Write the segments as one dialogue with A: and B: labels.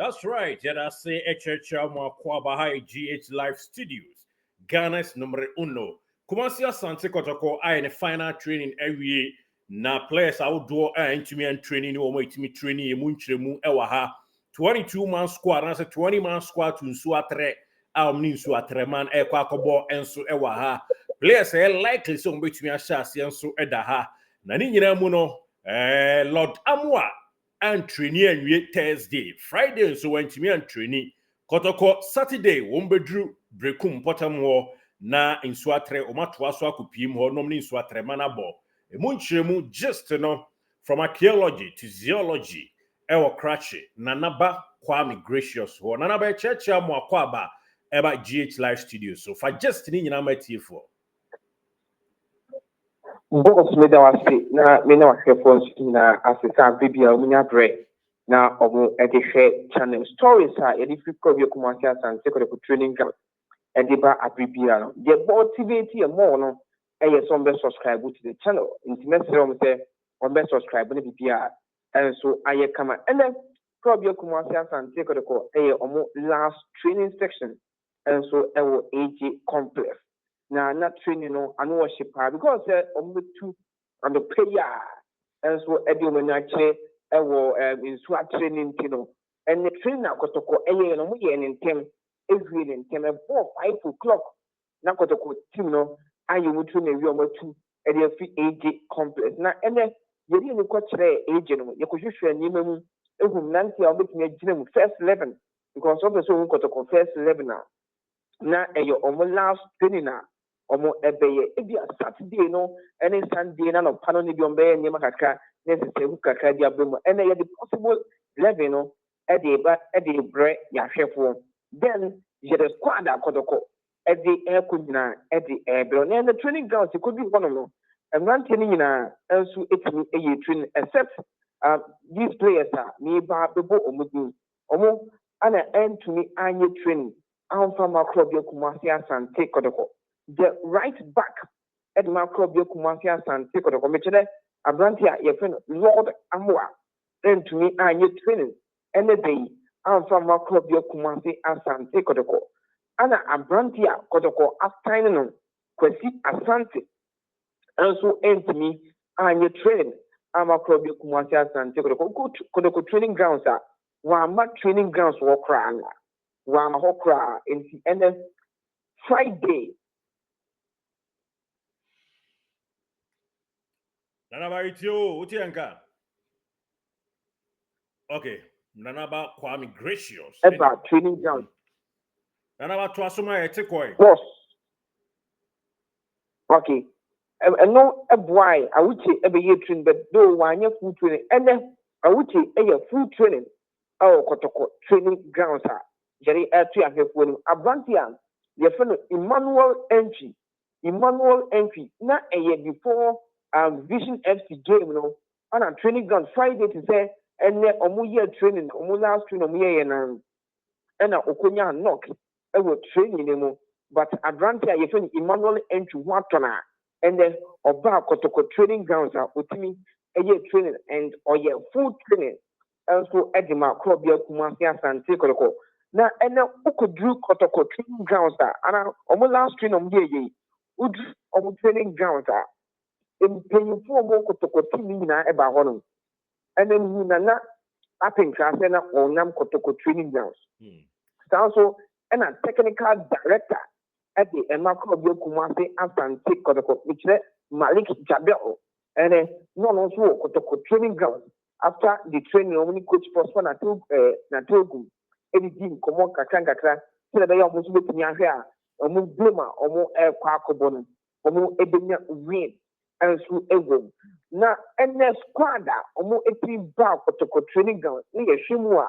A: That's right. Yeah, I say HHR Mwakwa High GH Live Studios, Ghana's number uno. Kumasi Asante Kotoko, I in the final training every na players outdoor and to me and training, or to me training, Munchemu Ewaha, 22-man squad, and I said 20-man squad to Nsoatreman, Ekwakobo, and so Ewaha. Players are likely some between a chassis and so Edaha. Nanina Muno, Lord Amwa. And training and Thursday, Friday, so when to me and training. Kotoko Saturday, Wombedru, Brekum Potamore, na in Swatre, Omatwaswa Kupim, or normally Swatre Manabo. A munchemu just from archaeology to zoology, Ewa Cratchy, Nanaba, Kwame Gracious, or Nanaba Church, Mwakwaba, Eba GH Live Studio. So for just in my for.
B: Boss made our say, na me na headphones na asesa baby a munya bre na omo share channel stories a yedi fi ko bi Kumasi Asante ko training camp edi ba abibia no the motivate e more no e some be subscribe to the channel intimate say on be subscribe na bibia and so aye kama and then ko bi Kumasi Asante ko omo last training section and so e wo AG complex. Now, not training, no, I know worship because on the two on the prayer, and so every when actually I will in swat training, and the trainer Kotoko, and we in them every in them at 4-5 o'clock. Now, Kotoko, I would train a real two at your feet AG complex. Now, and then you didn't catch the agent, you could use your name, Nancy, I'll make me a first 11 because of the so Kotoko first 11 now. Now, your almost last training now. Omo ebeye ebi Saturday no any Sunday na no pano ni bi ombe nyema kakra necessary hu kakra dia bremo and ye the possible 11 no e dey bre ya hwefo then je the squad akotoko e dey ekonyina e dey ebro na the training ground e could be one no and one thing nyina enso etimi eye train except these players are me ba bebo omudu omo ana entumi anye training amfa makro bi Kumasi Asante Kotoko the right back at Macro Kumasi Asante Kotoko Michele Abrantia Yefin Lord Amwa then to me I need training and the day I'm from Macro Kumasi Asante Kotoko Anna Abrantia Kotoko Astaino Kwesi Asante and so end to me I need training I'm a club Kumasi Asante Kotoko training grounds are one training grounds walk around one hokra and then Friday.
A: Nanaba itio, utianka. Okay, Nanaba Kwame Gracious.
B: About training ground.
A: Nanaba Twasuma etikoi.
B: Boss. Okay. And no a boy, I would say every year train, but though one year food training, and then I would say a year food training. Oh, Kotoko training grounds are Jerry Airtree and Hefwin Abrantian, the friend Emmanuel entry. Not a year before Vision FC game, no, on a training ground Friday to say, and then year training, last training, and Okonya knock, I will training them, but Abrantia, you find Emmanuel entry Watona, and then Oba Kotoko training grounds are with me a year training and or year food training. Also, Edima, Krobia, Kumasi Asante Kotoko. Now, and now, who could do Kotoko training grounds are, and almost last train on ye, would training grounds are. In paying for more Kotoko team about one. And then you na up in class and on Nam Kotoko training grounds. Also, and a technical director at the Emma Krobia Kumasi Asante Kotoko, which Malik Jabel, and then non also Kotoko training grounds. After the training, only coach Prosper Natogu, editing, Komo Kakanga, so that they almost look in your hair, or more bloomer, or more air quackabon, or more ebony win, and through Evo. Now, and the squadra, or more 18 bar for training ground, near Shimua,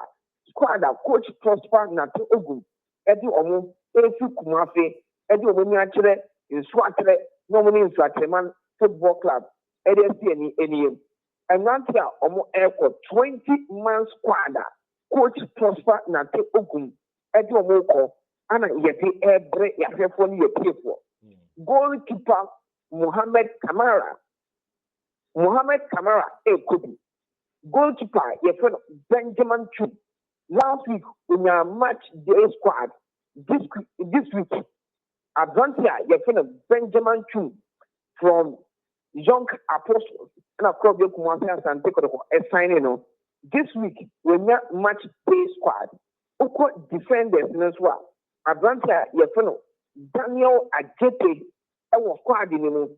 B: squadra, coach Prosper Natogu, Eddie Omo, Efu Kumafe, Eddie Omo, in Swatre, normally in Nsoatreman Football Club, Eddie any. And now here, almost 20-man squad. Coach Prosper Nate Ogum, Edo Moko, and Yeti Ebre Yafefoni Yepifo. Goalkeeper Mohammed Kamara, Ekobi. Goalkeeper Yefon Benjamin Chu. last week in your match day squad. This week, Advantia, you're going to Benjamin Chu from Young Apostles and across the Kumasi and Kotoko signing. This week, when you match day squad, Oko defenders in as well. Advantia, you're going to Daniel Ajete, I was squad in the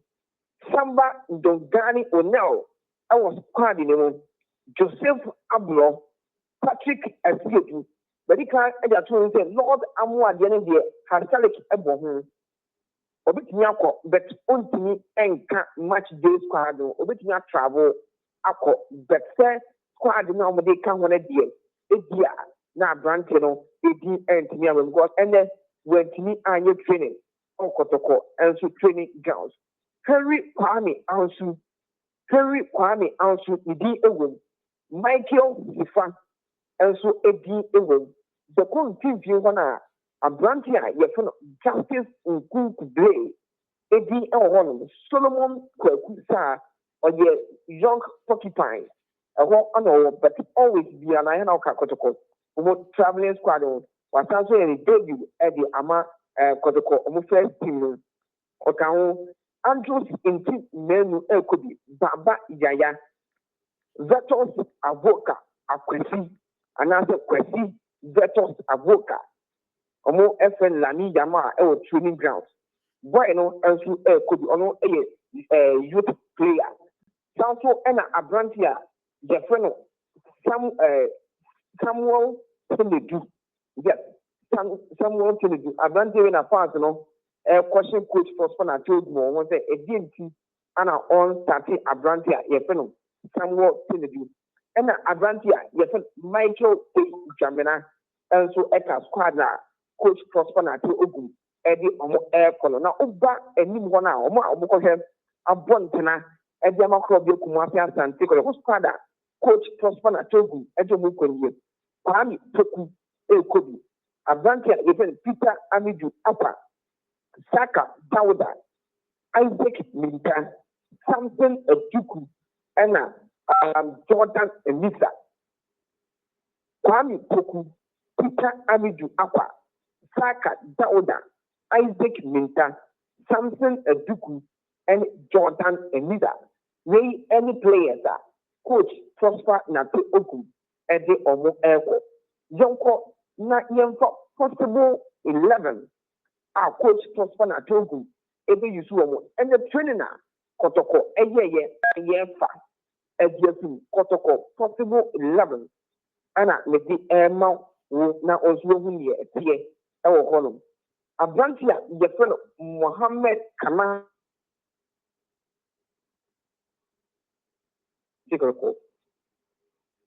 B: Samba Dongani Onel, I was squad in the Joseph Ablo, Patrick Asietu, but he can't say, Lord Amwa, the end of Hasalik Ebo, Obitiako, but only and match day squad, Obitia travel, Ako, but fair squad, now they can't want a deal. A dear, now Brantino, it and Timia will go, and then when Timmy are your training, Kotoko, and so training grounds. Henry Kwame Ansu, Edi Ewen, Michael Sifa, and so Edi Ewen. The confusion one a Brantia, your Justice in Blay, Edi Ewen, Solomon Kwekusa, or your young porcupine. I won't know, but always be an iron or Kotoko, who traveling squadron, was also a debut at the Ama Kotoko, almost first team. Okao Andrews inti menu ekodi Baba Yaya Vetos Avoka Akwesi another Kwesi Vetos Avoka Omo FN Lani Yama training grounds. Boy no ensu ekodi ono youth player. Sanso ena Abrantia Jefreno Samuel Kennedy. Yes, Samuel Kennedy. Abrantia na fans no. Question coach for Spana told me one say a DNT and on starting Abrantia, Yefeno, Samuel Kennedy, and Abrantia, Yefen Michael Jamina, and so Eka Squadra, coach for Spana to Ugu, Eddie Omo Air Colonel. Now, Uba and Nimwana, Omo Omo a Bontana, Eddie Macrobio Kumafia San Tico, Squadra, coach for Spana Togu, Edomu Kwenye, Kwame Toku, Kobi, Abrantia, Yefen Peter Amiju Upper. Saka Dauda, Isaac Minta, Samson Ejuku, Anna, Jordan Elisa, Kwame Poku, Peter Amiju Aqua, Saka Dauda, Isaac Minta, Samson Ejuku, and Jordan Elisa. May any players are coach Prosper Nate Oku, Eddie Omo Eko, Yonko na Yonko possible 11. Our coach Prosper Natogu, every you and the trainer Kotoko, a year fast, as you Kotoko, possible 11. Anna, let the air mouth now also here at here, our column. Abrantia, the fellow Mohammed Kamal.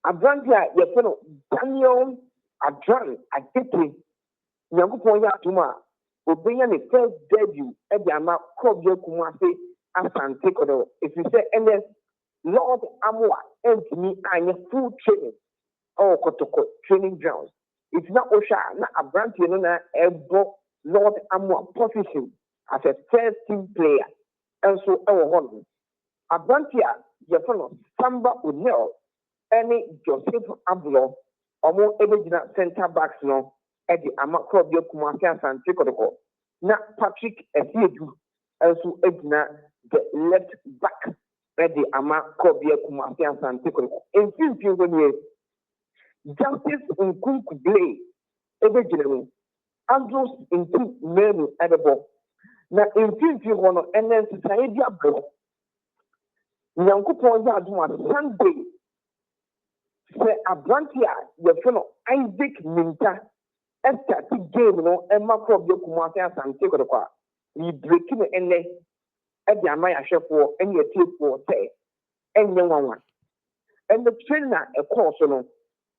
B: Abrantia, the fellow Daniel Adran, Aditi, Yakupoya Tuma. Obeying the first debut at the Ama Kobio Kumasi Asante Kodo. If you say, and then Lord Amwa and me, I'm a full training or Kotoko training grounds. It's not Osha, not a branch, you know, Ebo Lord Amwa position as a first team player. And so our home. A branch here, your fellow Samba Unel, any Joseph Ablo, or more original center backs no. At the Amakobio Kumasi and Kotoko. Na Patrick Asietu also Edna the left back at the Amakobio Kumasi and Kotoko. In 15 years, Justice in Kunku Blay, originally, Andrews in two men at the ball. Now in 15 and then Society Abro. Nyankopon Yaduma Sunday. Say Abrantia, your fellow Isaac Minta. Esther the game no Emma Crobio Kumasi and Kotoko. We breaking the end at the Amaya Shefo and your tape for say and young one. And the trainer a course no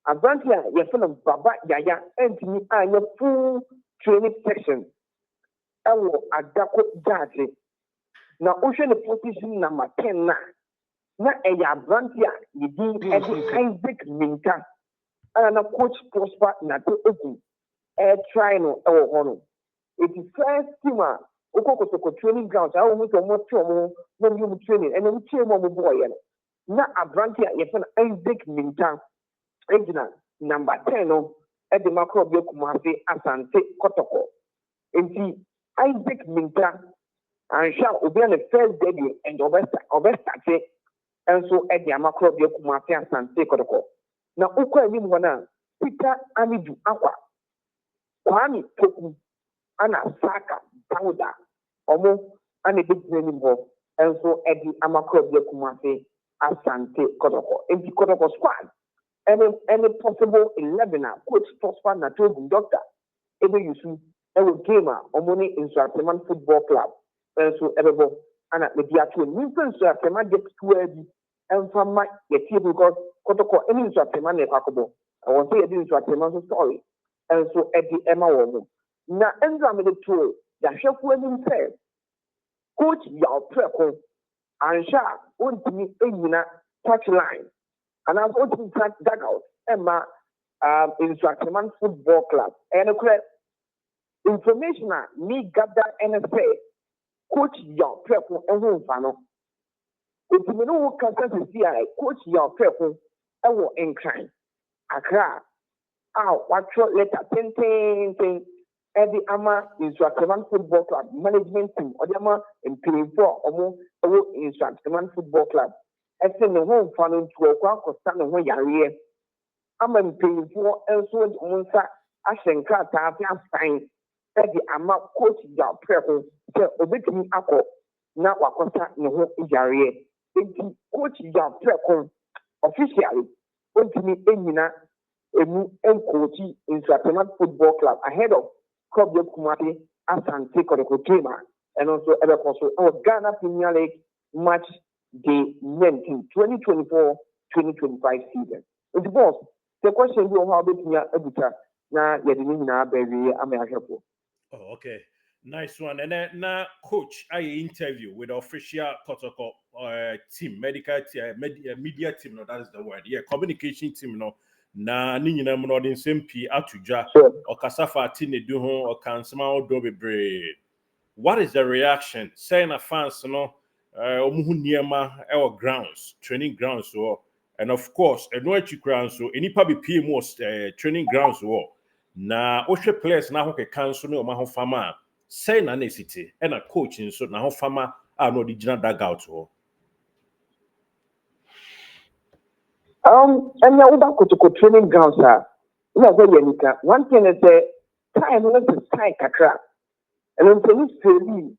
B: Abrantia, your fellow Baba Yaya and me are your full training section. I will Adako Jaji. Now ocean the position number 10 na. Na Abrantia, you did Isaac Minta and a coach Prosper Nato Ogu. Trying our honor. It is first teamer, Kotoko training grounds. I will make a more when you training and then we train more boy. Now, Abrantia, yes, an Isaac Minta, original number 10. at the macro Kumasi Asante Kotoko. And Isaac Minta and shall be on the first debut and Obestate, and so at the macro Kumasi Asante Kotoko. Now, Uko Wana, Peter Amidu Aqua, Kwani Toku, Anna Saka, Pauda, Omo, and a big name and so at the Amakro Kumasi Asante Kotoko. And the Kotoko squad. Any possible 11 coach prosper na told doctor ebe yusu ewo gamer omoni Nsoatreman football club so ebebo ana media to Nsoatreman get square bi emfama yetie because Kotoko any Nsoatreman na kwakobo I want say the Nsoatreman so story and so edi ema wo mo na enza me de to ya hwefo anim say coach ya preko ansha ontimi enyina touchline. And I've also tracked that out. Emma Nsoatreman Football Club. And information me gather and say, Coach your prepon and home fano. If you know what can see, coach your prepon and will incline. Accra. What short letter 10 every ama Nsoatreman Football Club management team or the ama in paying for almost Nsoatreman Football Club. I send the home funnel to a quack or stand away. I'm paying for elsewhere on Sa Ashenka Tapia Stein. Eddie Ama coach your purple, so obey me apple. Now, what contact no home in Jarie. Coach your purple officially. Ultimately, Emina, a new coach in Nsoatreman Football Club ahead of Club Kumati Asante Kotoko and also other also our Ghana Premier League match. The 2024-2025 season. It's boss. The question you how bit me abuta na yedini na baby amayahepo.
A: Oh, okay. Nice one. And then now coach I interview with the official Kotoko team, medical team, media team, no, that is the word. Yeah, communication team no. Na ni nyina mo no den sempi atuja or kasafa tine du ho or kansama odo bebre. What is the reaction? Saying a fans no our grounds, training grounds, and of course, a no grounds, so any public most training grounds, na Oshe players now who can cancel no maho fama, say na necessity, and a coaching so now fama are no original dugout.
B: And now about Kotoko training grounds, sir. One thing is time is time kakra. And then police training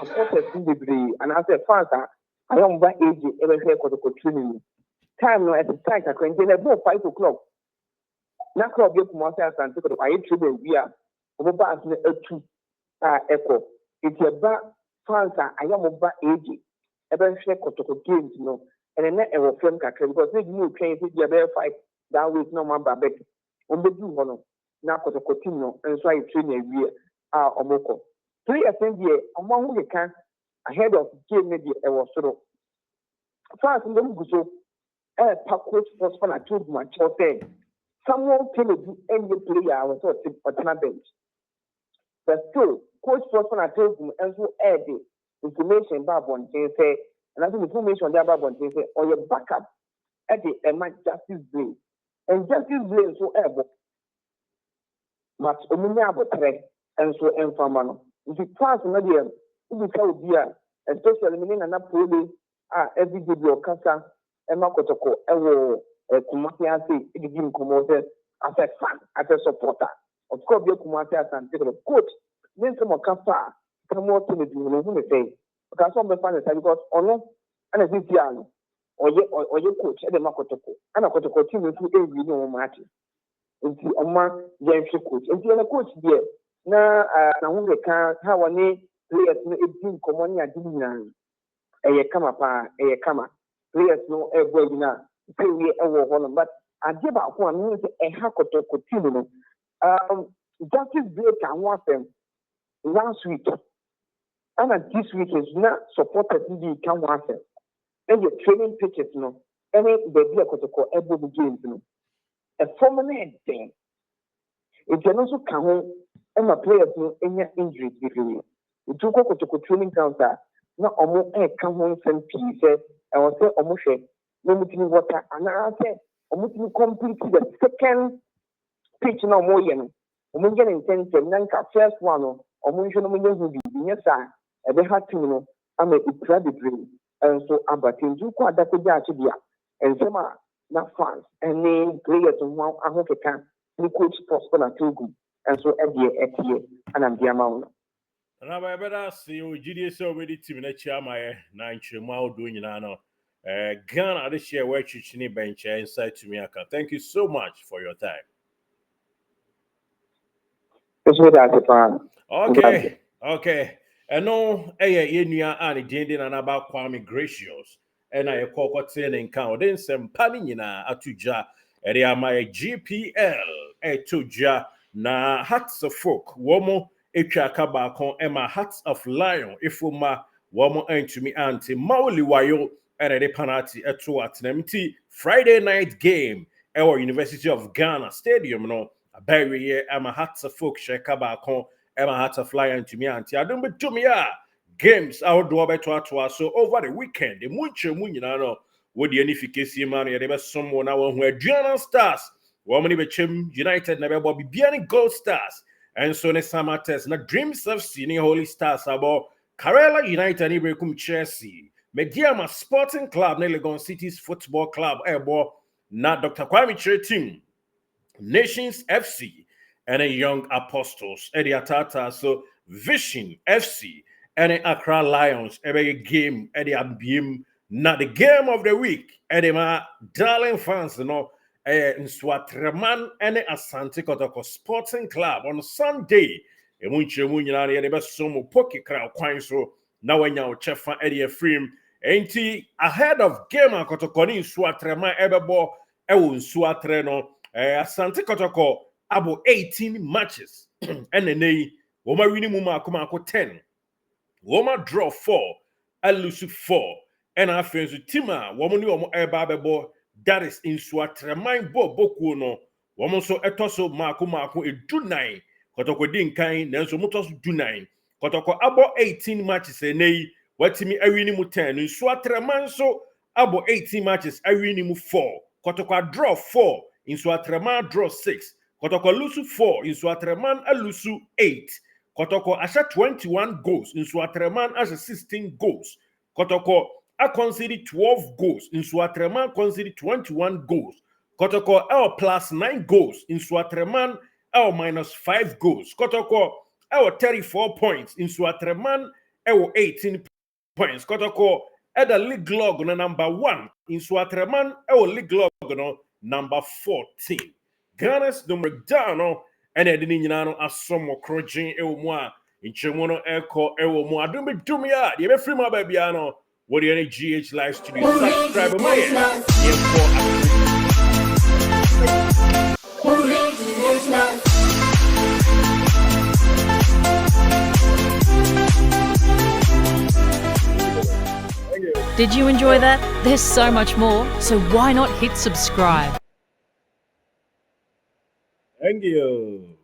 B: supporters in the degree and as a father, I don't buy age ever here Kotoko training. Time no at the time I can get about 5 o'clock. Now club you come outside and take I training we are over back to echo. It's a back fans I am over age ever here Kotoko games, you know. And then I will film because they new trains if you are 5 that way no man back. On the blue one now Kotoko team no and so I train a year omoko. 3 years among who can ahead of game maybe I was sort of fast in the Muguso coach was fun. I told my child saying someone can do any player I was sort of bench. But still, coach was fun. I told him and so add the information about one thing say and I think information about one thing say or your backup at the Justice Blade. And Justice Blade so ever but about threat and so informal. If you pass media, you will tell dear, especially meaning an apology, every day your casa, and Kotoko, ever, Kumasi, it begin promoted as a fan, as a supporter. Of course, your Kumasi and take a coach, then some of Kafa, come more to the who may say, because some of the fans because no, and as if you or your coach at the Makotoko, and a Kotoko team to every no match. Into a man, James coach, into a coach there. Na who can how any players no 18 common adina kama pa kama players no every na say we ever but I give out one means a Kotoko team no Justice Break and one them last week and this week is not supported the can one them and the training pitches no any baby Kotoko every games no a permanent thing it can also come and my players no any injuries between you took Kotoko training counter na omo come home some pieces and was say omo share no mutin water and I say omo complete the second pitch no more yen. Omo get intention nanka first one no omo nhwe no munye hu bi nyesa e be hatu ama ikura bebree so abatinju kwa adakogya achibia ensema na fans any players ho ahokeka ni coach prosper na togu so edie etie ana mbia mawo
A: na ba better see o gidi so we team na chiama na nchemu awdo nyina no Ghana this year where chichini bench inside to me aka. Thank you so much for your time. Okay. And no, yenua ani dindi na naba Kwame Gracious. And I call ten in count. Then some panina atuja. Eriama GPL tuja na Hearts of Folk. Womo etwa kaba kon ema Hearts of Lion. Ifuma womo entumi anti mauli wayo and the penalty eto atnemti Friday night game. Our University of Ghana Stadium no. Barry here, I'm a Hearts of Folk shekaba kon. Emma had to fly into me auntie. I don't to me games outdoor better so over the weekend. The munche munyano would the unification man there was someone now who Adriana Stars. Woman Bechem United never be Biani Gold Stars. And so ne Samates na Dreams of seeing Holy Stars about Karela United Ibekum Chelsea. Megiama Sporting Club, Legon City's Football Club, Airbo, not Dr. Kwame Chere team. Nations FC. And a Young Apostles, Eddie Atata, so Vision FC, and a Accra Lions, every game, Eddie Abim, not the game of the week, Eddie Ma, darling fans, Nsoatreman, and a Asante Kotoko Sporting Club on Sunday. A munche munyana, the best sumo poke crowd, quine so now when you're Chefa Eddie Efrim, ain't he ahead of game Kotoko Nsoatreman, Ebebo, Nsoatreno, Asante Kotoko. About 18 matches. And then they Woma winning Muma Kumako 10. Woma draw 4. And lose 4. And our friends with Tima, Woman Yomo Ebabebo, that is in Nsoatreman Bo Boku no. Woman so etoso Makumako a do 9. Kotoko Dinkain, Nenso Mutos do 9. Kotoko about 18 matches and they what me a winning 10. Nsoatreman so about 18 matches, I winning 4. Kotoko draw 4. Nsoatreman draw 6. Kotoko lusu 4, Nsoatreman lusu 8. Kotoko asha 21 goals, Nsoatreman asha 16 goals. Kotoko a conceded 12 goals, Nsoatreman conceded 21 goals. Kotoko L plus 9 goals, Nsoatreman L minus 5 goals. Kotoko L 34 points, Nsoatreman L 18 points. Kotoko at the league log no number 1, Nsoatreman L league log no number 14. Ghana's number down and I didn't know as some more crunching elmoa in Chemono Echo Elmo. I don't be to me out. You free my baby. What the GH Live Studio subscribe my
C: Did you enjoy that? There's so much more, so why not hit subscribe?
A: Thank you.